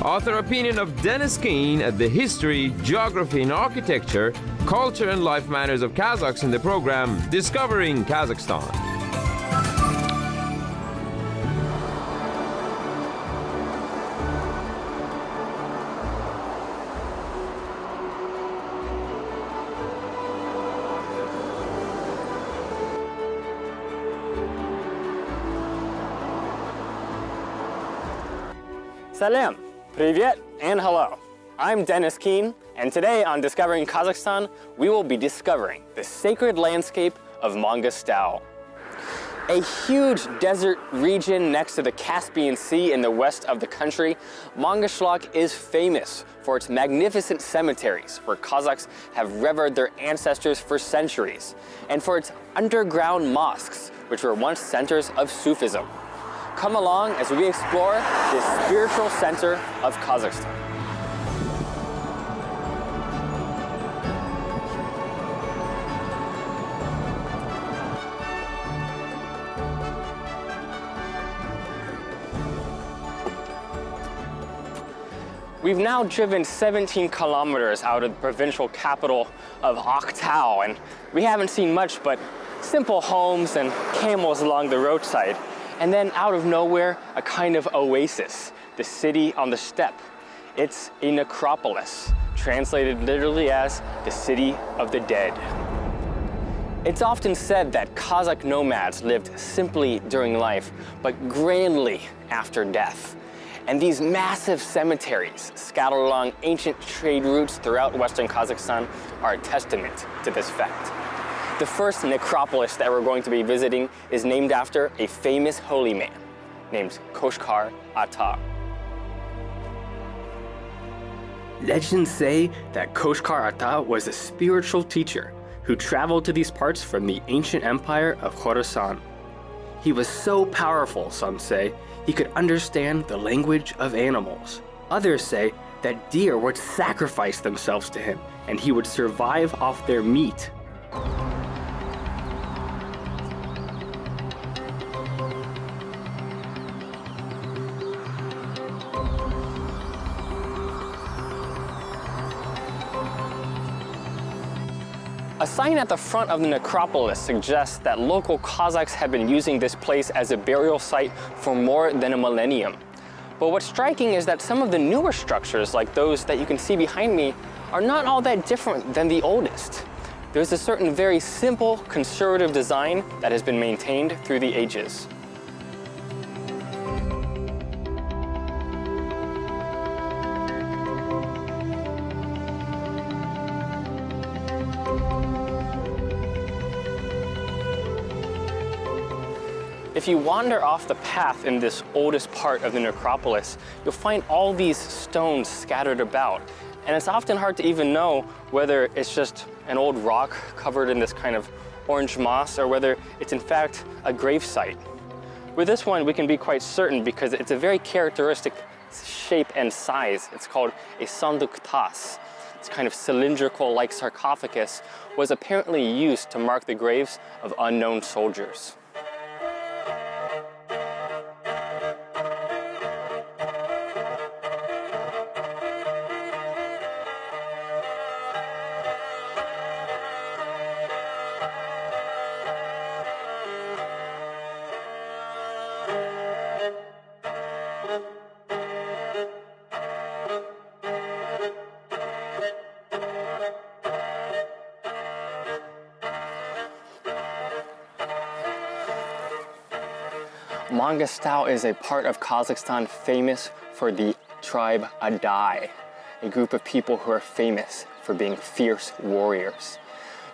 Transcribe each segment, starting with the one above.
Author opinion of Dennis Kin at the history, geography and architecture, culture and life manners of Kazakhs in the program Discovering Kazakhstan. Salam, привет, and hello. I'm Dennis Kin, and today on Discovering Kazakhstan, we will be discovering the sacred landscape of Mangostau. A huge desert region next to the Caspian Sea in the west of the country, Mangostal is famous for its magnificent cemeteries where Kazakhs have revered their ancestors for centuries, and for its underground mosques, which were once centers of Sufism. Come along as we explore this spiritual center of Kazakhstan. We've now driven 17 kilometers out of the provincial capital of Aktau, and we haven't seen much but simple homes and camels along the roadside. And then out of nowhere, a kind of oasis, the city on the steppe. It's a necropolis, translated literally as the city of the dead. It's often said that Kazakh nomads lived simply during life, but grandly after death. And these massive cemeteries scattered along ancient trade routes throughout western Kazakhstan are a testament to this fact. The first necropolis that we're going to be visiting is named after a famous holy man named Koshkar Ata. Legends say that Koshkar Ata was a spiritual teacher who traveled to these parts from the ancient empire of Khorasan. He was so powerful, some say, he could understand the language of animals. Others say that deer would sacrifice themselves to him and he would survive off their meat. A sign at the front of the necropolis suggests that local Kazakhs have been using this place as a burial site for more than a millennium. But what's striking is that some of the newer structures, like those that you can see behind me, are not all that different than the oldest. There's a certain very simple, conservative design that has been maintained through the ages. If you wander off the path in this oldest part of the necropolis, you'll find all these stones scattered about. And it's often hard to even know whether it's just an old rock covered in this kind of orange moss or whether it's in fact a grave site. With this one, we can be quite certain because it's a very characteristic shape and size. It's called a sanduk tas. This kind of cylindrical-like sarcophagus was apparently used to mark the graves of unknown soldiers. Mangostau is a part of Kazakhstan famous for the tribe Adai, a group of people who are famous for being fierce warriors.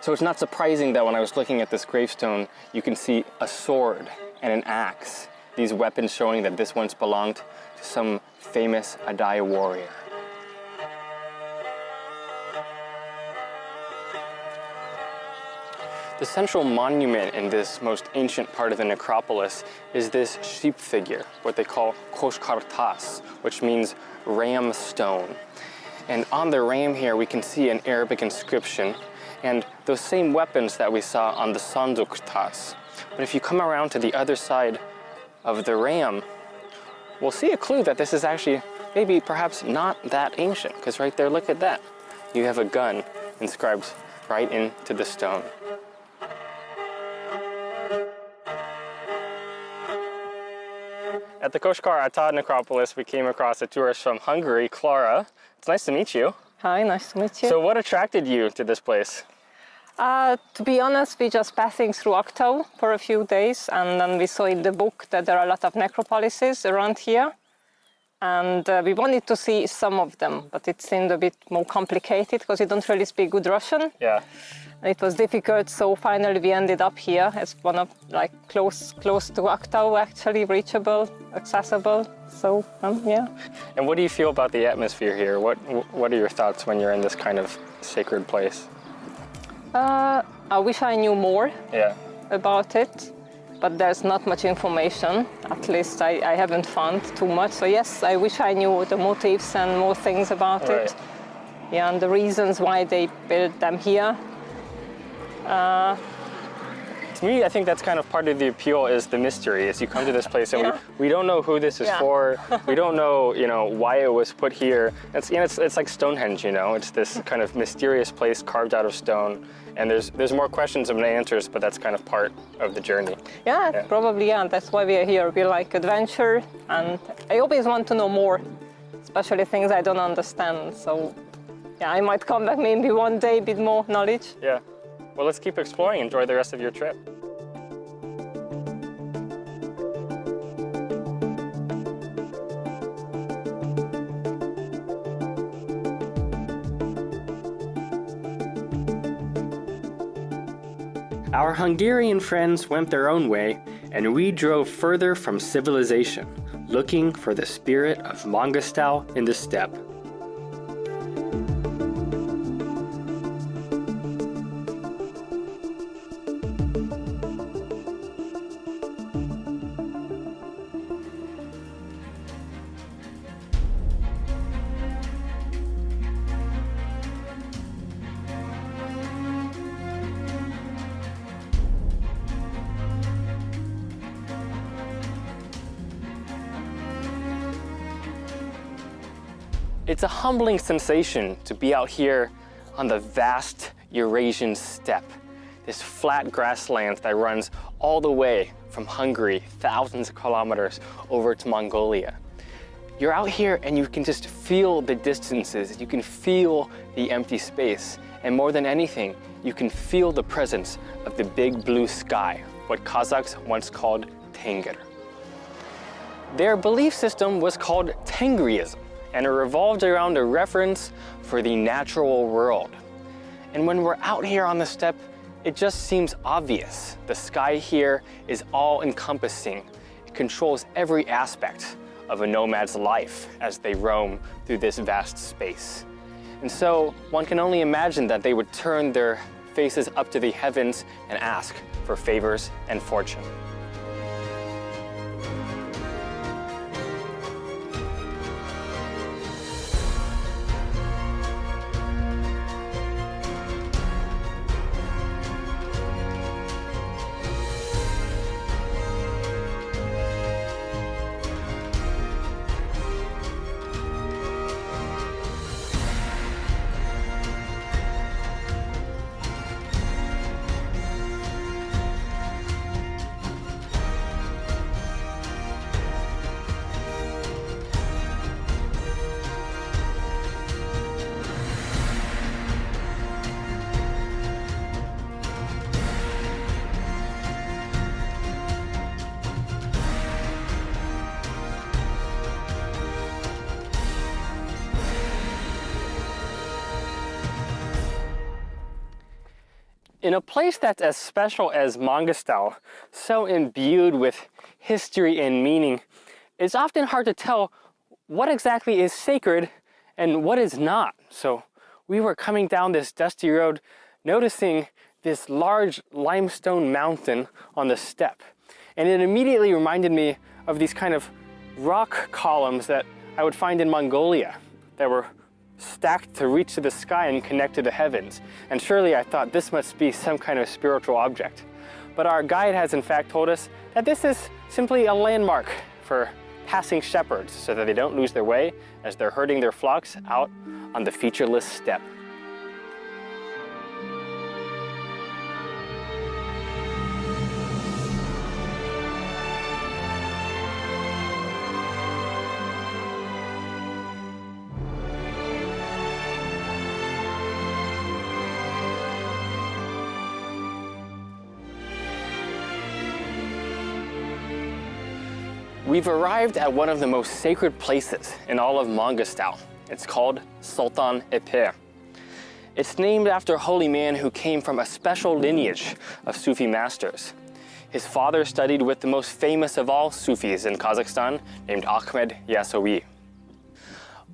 So it's not surprising that when I was looking at this gravestone, you can see a sword and an axe, these weapons showing that this once belonged to some famous Adai warrior. The central monument in this most ancient part of the necropolis is this sheep figure, what they call Koshkar Tas, which means ram stone. And on the ram here, we can see an Arabic inscription and those same weapons that we saw on the Sanduk Tas. But if you come around to the other side of the ram, we'll see a clue that this is actually maybe perhaps not that ancient, because right there, look at that. You have a gun inscribed right into the stone. At the Koshkar Ata necropolis, we came across a tourist from Hungary, Clara. It's nice to meet you. Hi, nice to meet you. So what attracted you to this place? To be honest, we just passing through Octo for a few days, and then we saw in the book that there are a lot of necropolies around here. And we wanted to see some of them, but it seemed a bit more complicated because you don't really speak good Russian. Yeah. And it was difficult, so finally we ended up here as one of, like, close to Octo, actually, reachable, accessible. So, yeah. And what do you feel about the atmosphere here? What are your thoughts when you're in this kind of sacred place? I wish I knew more about it, but there's not much information. At least I haven't found too much. So yes, I wish I knew the motifs and more things about it. Yeah, and the reasons why they built them here. To me, I think that's kind of part of the appeal, is the mystery. Is you come to this place and we don't know who this is for. We don't know, why it was put here. It's like Stonehenge, It's this kind of mysterious place carved out of stone. And there's more questions than answers, but that's kind of part of the journey. Yeah, probably, That's why we are here. We like adventure, and I always want to know more, especially things I don't understand. So, I might come back maybe one day with more knowledge. Yeah. Well, let's keep exploring. Enjoy the rest of your trip. Our Hungarian friends went their own way, and we drove further from civilization, looking for the spirit of Mangostal in the steppe. It's a humbling sensation to be out here on the vast Eurasian steppe, this flat grassland that runs all the way from Hungary, thousands of kilometers, over to Mongolia. You're out here and you can just feel the distances, you can feel the empty space, and more than anything, you can feel the presence of the big blue sky, what Kazakhs once called Tengir. Their belief system was called Tengriism, and it revolved around a reverence for the natural world. And when we're out here on the steppe, it just seems obvious. The sky here is all-encompassing. It controls every aspect of a nomad's life as they roam through this vast space. And so one can only imagine that they would turn their faces up to the heavens and ask for favors and fortune. In a place that's as special as Mangostal, so imbued with history and meaning, it's often hard to tell what exactly is sacred and what is not. So we were coming down this dusty road, noticing this large limestone mountain on the steppe. And it immediately reminded me of these kind of rock columns that I would find in Mongolia that were stacked to reach to the sky and connect to the heavens. And surely I thought this must be some kind of spiritual object. But our guide has in fact told us that this is simply a landmark for passing shepherds so that they don't lose their way as they're herding their flocks out on the featureless steppe. We've arrived at one of the most sacred places in all of Mangostal. It's called Sultan Epe. It's named after a holy man who came from a special lineage of Sufi masters. His father studied with the most famous of all Sufis in Kazakhstan, named Ahmed Yasawi.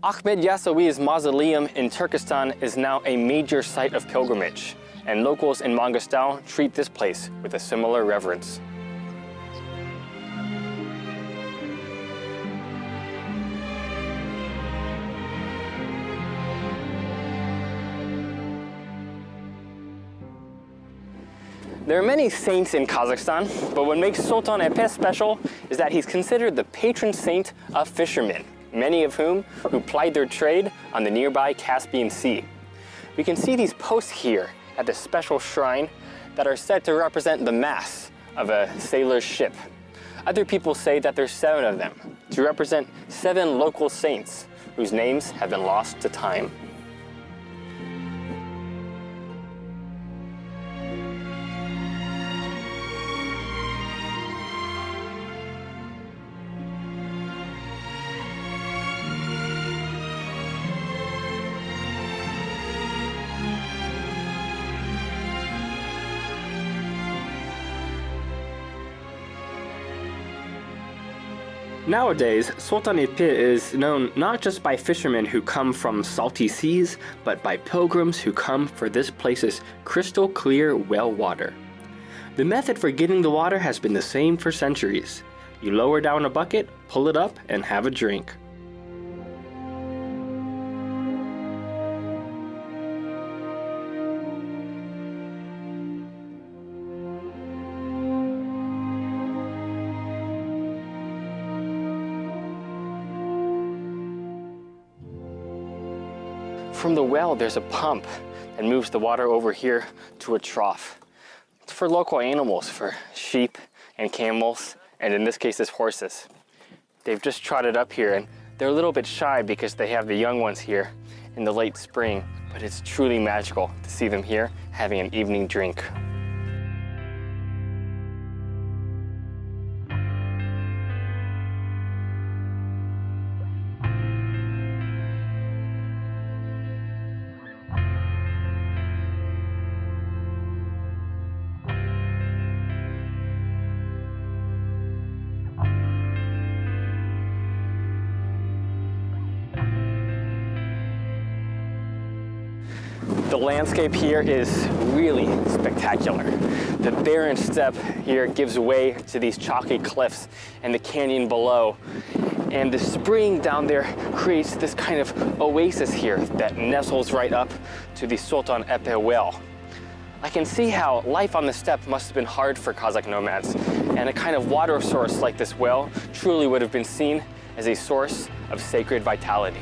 Ahmed Yasawi's mausoleum in Turkestan is now a major site of pilgrimage, and locals in Mangostal treat this place with a similar reverence. There are many saints in Kazakhstan, but what makes Sultan Epe special is that he's considered the patron saint of fishermen, many of whom plied their trade on the nearby Caspian Sea. We can see these posts here at the special shrine that are said to represent the mast of a sailor's ship. Other people say that there's 7 of them, to represent 7 local saints whose names have been lost to time. Nowadays, Sultan Epe is known not just by fishermen who come from salty seas, but by pilgrims who come for this place's crystal clear well water. The method for getting the water has been the same for centuries. You lower down a bucket, pull it up, and have a drink. From the well, there's a pump that moves the water over here to a trough. It's for local animals, for sheep and camels, and in this case, it's horses. They've just trotted up here, and they're a little bit shy because they have the young ones here in the late spring, but it's truly magical to see them here having an evening drink. The landscape here is really spectacular. The barren steppe here gives way to these chalky cliffs and the canyon below. And the spring down there creates this kind of oasis here that nestles right up to the Sultan Epe well. I can see how life on the steppe must have been hard for Kazakh nomads, and a kind of water source like this well truly would have been seen as a source of sacred vitality.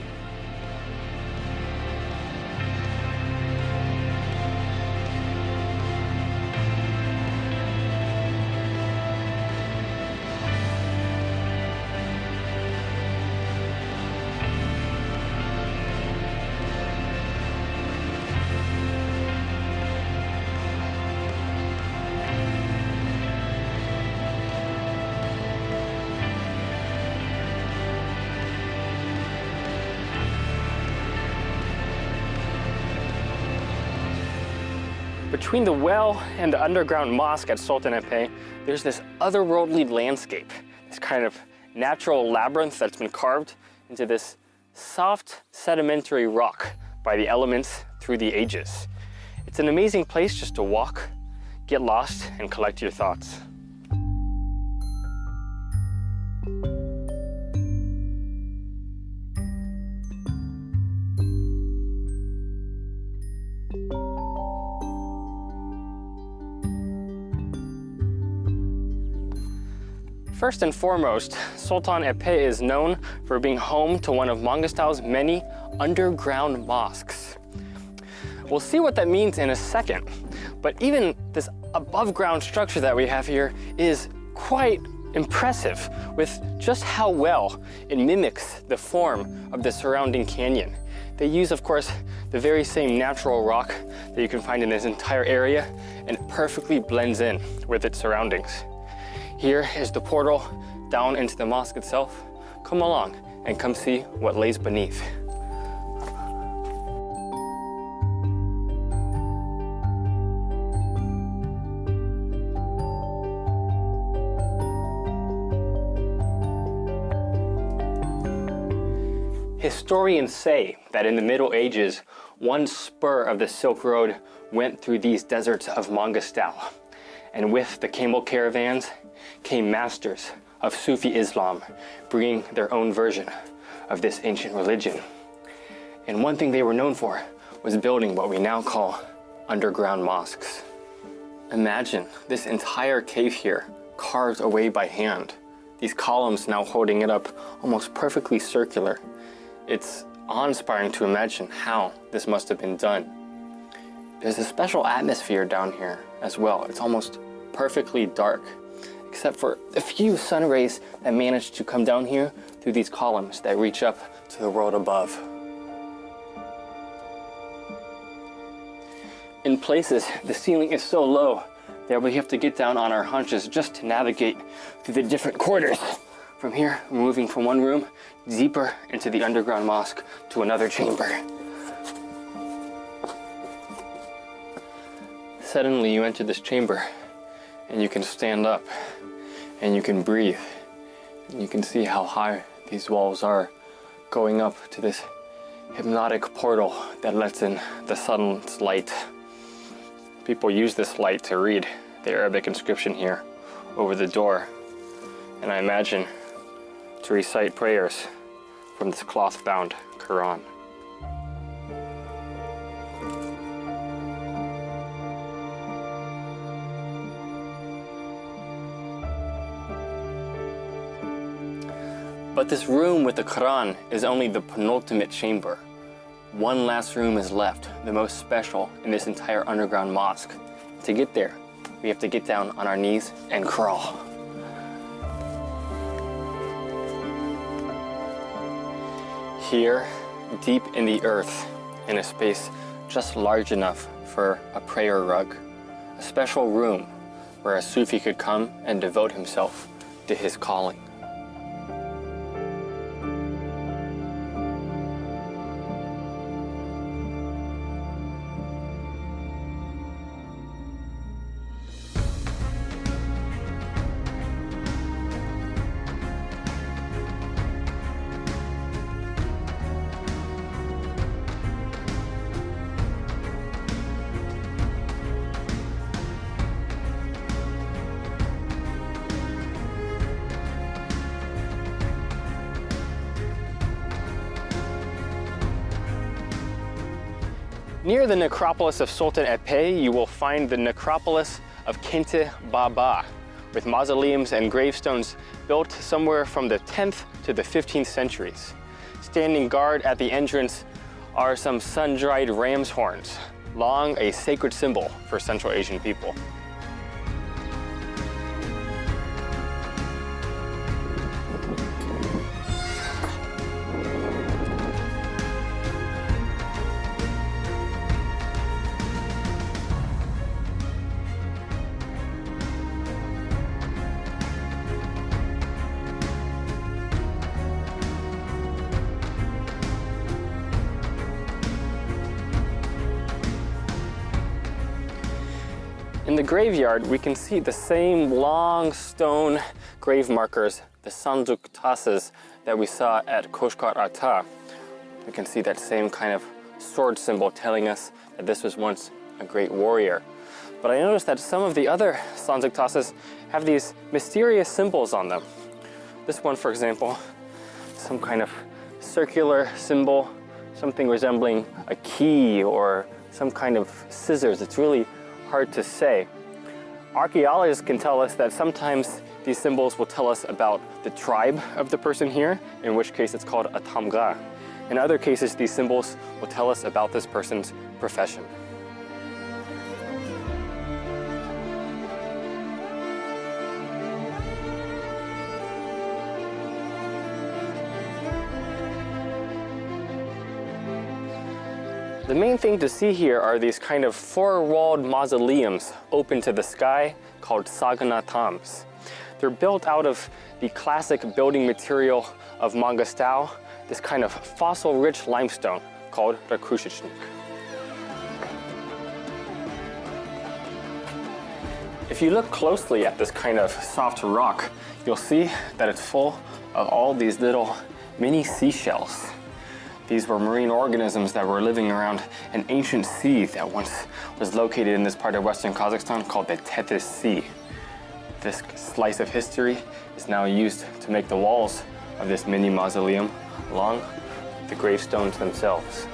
Between the well and the underground mosque at Sultan Epe, there's this otherworldly landscape, this kind of natural labyrinth that's been carved into this soft sedimentary rock by the elements through the ages. It's an amazing place just to walk, get lost, and collect your thoughts. First and foremost, Sultan Epey is known for being home to one of Mangustao's many underground mosques. We'll see what that means in a second, but even this above-ground structure that we have here is quite impressive with just how well it mimics the form of the surrounding canyon. They use, of course, the very same natural rock that you can find in this entire area, and it perfectly blends in with its surroundings. Here is the portal down into the mosque itself. Come along and come see what lays beneath. Historians say that in the Middle Ages, one spur of the Silk Road went through these deserts of Mangustau. And with the camel caravans came masters of Sufi Islam, bringing their own version of this ancient religion. And one thing they were known for was building what we now call underground mosques. Imagine this entire cave here, carved away by hand. These columns now holding it up almost perfectly circular. It's awe-inspiring to imagine how this must have been done. There's a special atmosphere down here as well. It's almost perfectly dark, except for a few sun rays that manage to come down here through these columns that reach up to the world above. In places, the ceiling is so low that we have to get down on our haunches just to navigate through the different corridors. From here, we're moving from one room deeper into the underground mosque to another chamber. Suddenly you enter this chamber and you can stand up and you can breathe. And you can see how high these walls are, going up to this hypnotic portal that lets in the sun's light. People use this light to read the Arabic inscription here over the door, and I imagine to recite prayers from this cloth-bound Quran. But this room with the Quran is only the penultimate chamber. One last room is left, the most special in this entire underground mosque. To get there, we have to get down on our knees and crawl. Here, deep in the earth, in a space just large enough for a prayer rug, a special room where a Sufi could come and devote himself to his calling. Near the necropolis of Sultan Epey, you will find the necropolis of Kente Baba, with mausoleums and gravestones built somewhere from the 10th to the 15th centuries. Standing guard at the entrance are some sun-dried ram's horns, long a sacred symbol for Central Asian people. In the graveyard, we can see the same long stone grave markers, the sanduk tasas that we saw at Koshkar Ata. We can see that same kind of sword symbol telling us that this was once a great warrior. But I noticed that some of the other sanduk tasas have these mysterious symbols on them. This one, for example, some kind of circular symbol, something resembling a key or some kind of scissors. It's really hard to say. Archaeologists can tell us that sometimes these symbols will tell us about the tribe of the person here, in which case it's called a tamga. In other cases, these symbols will tell us about this person's profession. The main thing to see here are these kind of four-walled mausoleums open to the sky called saganatams. They're built out of the classic building material of Mangostau, this kind of fossil-rich limestone called rakushishnik. If you look closely at this kind of soft rock, you'll see that it's full of all these little mini seashells. These were marine organisms that were living around an ancient sea that once was located in this part of western Kazakhstan called the Tethys Sea. This slice of history is now used to make the walls of this mini mausoleum along the gravestones themselves.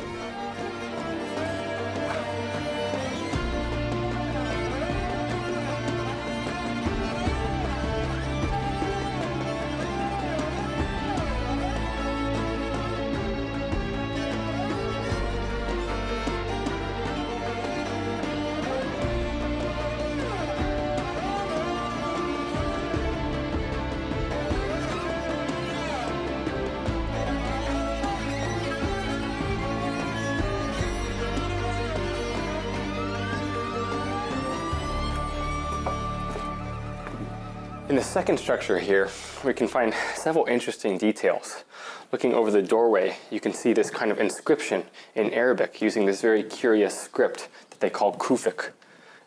In the second structure here, we can find several interesting details. Looking over the doorway, you can see this kind of inscription in Arabic using this very curious script that they call kufik.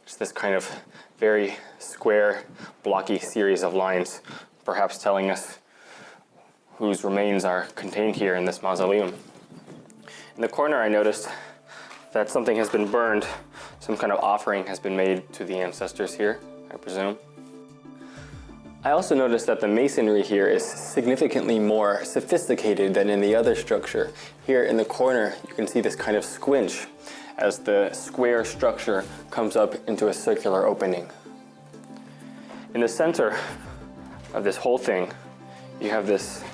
It's this kind of very square, blocky series of lines, perhaps telling us whose remains are contained here in this mausoleum. In the corner, I noticed that something has been burned. Some kind of offering has been made to the ancestors here, I presume. I also noticed that the masonry here is significantly more sophisticated than in the other structure. Here in the corner, you can see this kind of squinch as the square structure comes up into a circular opening. In the center of this whole thing, you have this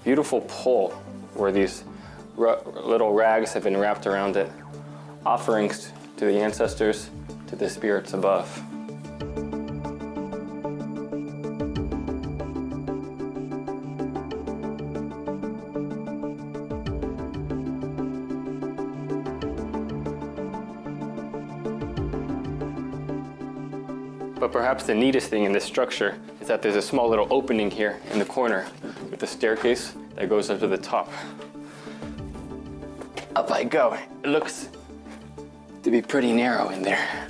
beautiful pole where these little rags have been wrapped around it, offerings to the ancestors, to the spirits above. But perhaps the neatest thing in this structure is that there's a small little opening here in the corner with a staircase that goes up to the top. Up I go. It looks to be pretty narrow in there.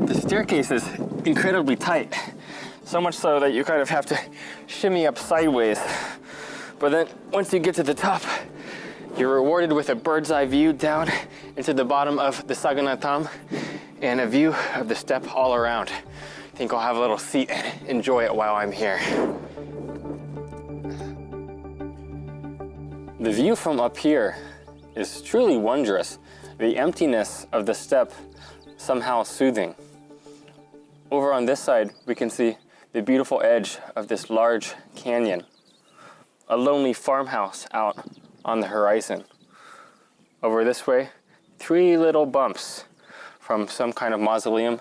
The staircase is incredibly tight, so much so that you kind of have to shimmy up sideways. But then once you get to the top, you're rewarded with a bird's eye view down into the bottom of the Saganatam and a view of the steppe all around. I think I'll have a little seat and enjoy it while I'm here. The view from up here is truly wondrous. The emptiness of the steppe somehow soothing. Over on this side, we can see the beautiful edge of this large canyon, a lonely farmhouse out on the horizon. Over this way, 3 little bumps from some kind of mausoleum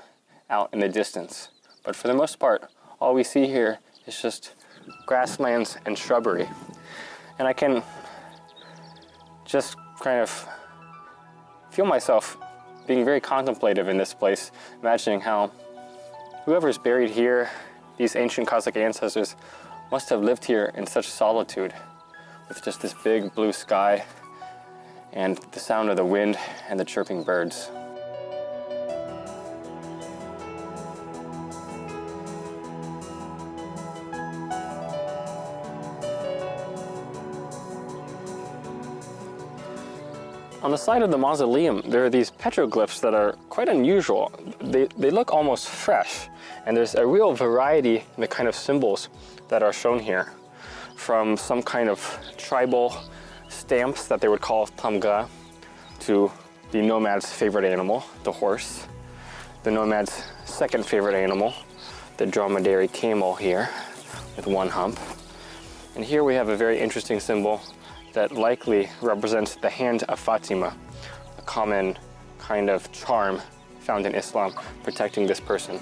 out in the distance. But for the most part, all we see here is just grasslands and shrubbery. And I can just kind of feel myself being very contemplative in this place, imagining how whoever's buried here, these ancient Kazakh ancestors, must have lived here in such solitude, with just this big blue sky and the sound of the wind and the chirping birds. On the side of the mausoleum, there are these petroglyphs that are quite unusual. They look almost fresh, And there's a real variety in the kind of symbols that are shown here, from some kind of tribal stamps that they would call tamga, to the nomad's favorite animal, the horse, the nomad's second favorite animal, the dromedary camel here with one hump. And here we have a very interesting symbol that likely represents the hand of Fatima, a common kind of charm found in Islam protecting this person.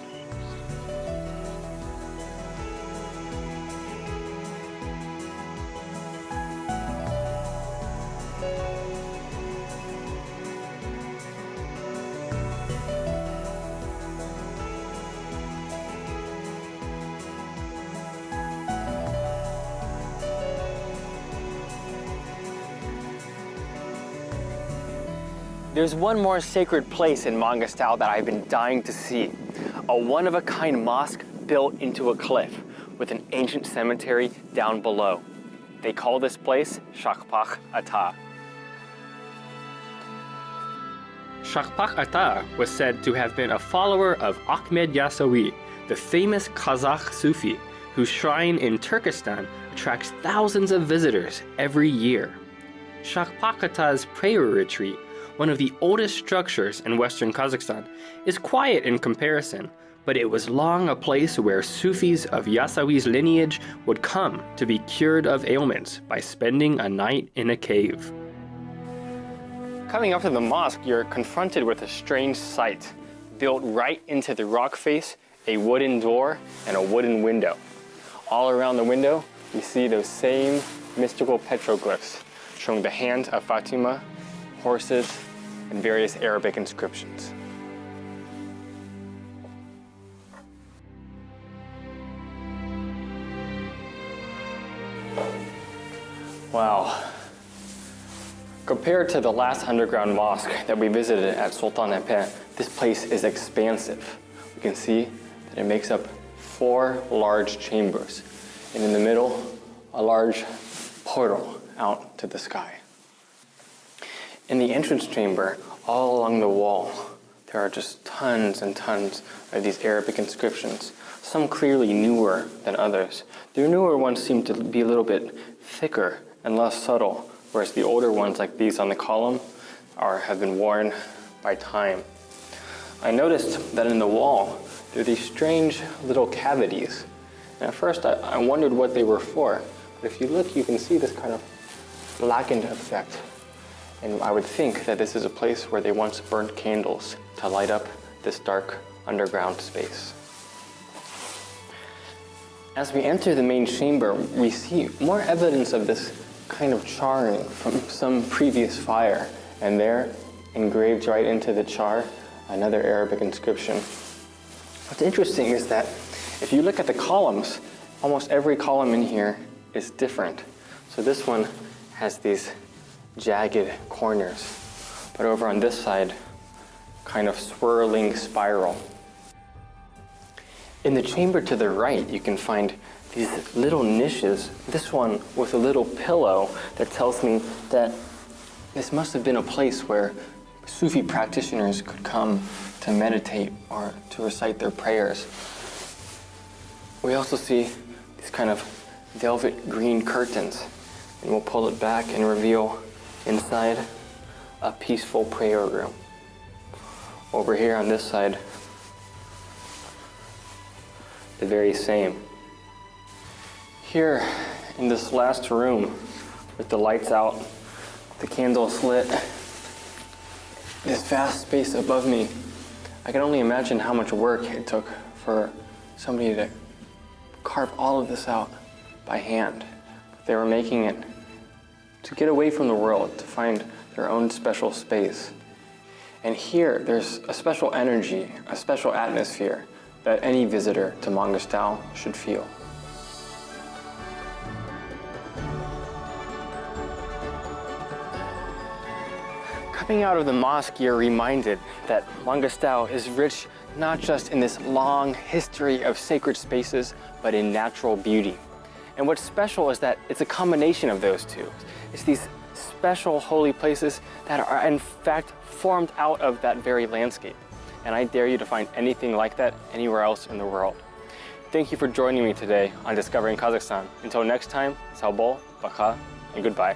There's one more sacred place in Mangostal that I've been dying to see. A one-of-a-kind mosque built into a cliff with an ancient cemetery down below. They call this place Shakpakh Ata. Shakpakh Ata was said to have been a follower of Ahmed Yasawi, the famous Kazakh Sufi, whose shrine in Turkestan attracts thousands of visitors every year. Shakpakh Ata's prayer retreat, one of the oldest structures in Western Kazakhstan, is quiet in comparison, but it was long a place where Sufis of Yasawi's lineage would come to be cured of ailments by spending a night in a cave. Coming up to the mosque, you're confronted with a strange sight. Built right into the rock face, a wooden door and a wooden window. All around the window, you see those same mystical petroglyphs showing the hand of Fatima, horses, and various Arabic inscriptions. Wow. Compared to the last underground mosque that we visited at Sultantepe, this place is expansive. We can see that it makes up 4 large chambers, and in the middle, a large portal out to the sky. In the entrance chamber, all along the wall, there are just tons and tons of these Arabic inscriptions, some clearly newer than others. The newer ones seem to be a little bit thicker and less subtle, whereas the older ones, like these on the column, have been worn by time. I noticed that in the wall, there are these strange little cavities. And at first, I wondered what they were for, but if you look, you can see this kind of blackened effect. And I would think that this is a place where they once burned candles to light up this dark underground space. As we enter the main chamber, we see more evidence of this kind of charring from some previous fire. And there, engraved right into the char, another Arabic inscription. What's interesting is that if you look at the columns, almost every column in here is different. So this one has these jagged corners, but over on this side, kind of swirling spiral. In the chamber to the right, you can find these little niches, this one with a little pillow that tells me that this must have been a place where Sufi practitioners could come to meditate or to recite their prayers. We also see these kind of velvet green curtains, and we'll pull it back and reveal inside a peaceful prayer room. Over here on this side, the very same. Here in this last room, with the lights out, the candles lit, this vast space above me, I can only imagine how much work it took for somebody to carve all of this out by hand. They were making it to get away from the world, to find their own special space. And here, there's a special energy, a special atmosphere that any visitor to Mangostal should feel. Coming out of the mosque, you're reminded that Mangostal is rich not just in this long history of sacred spaces, but in natural beauty. And what's special is that it's a combination of those two. It's these special holy places that are in fact formed out of that very landscape. and I dare you to find anything like that anywhere else in the world. Thank you for joining me today on Discovering Kazakhstan. Until next time, Saobol, Baka, and goodbye.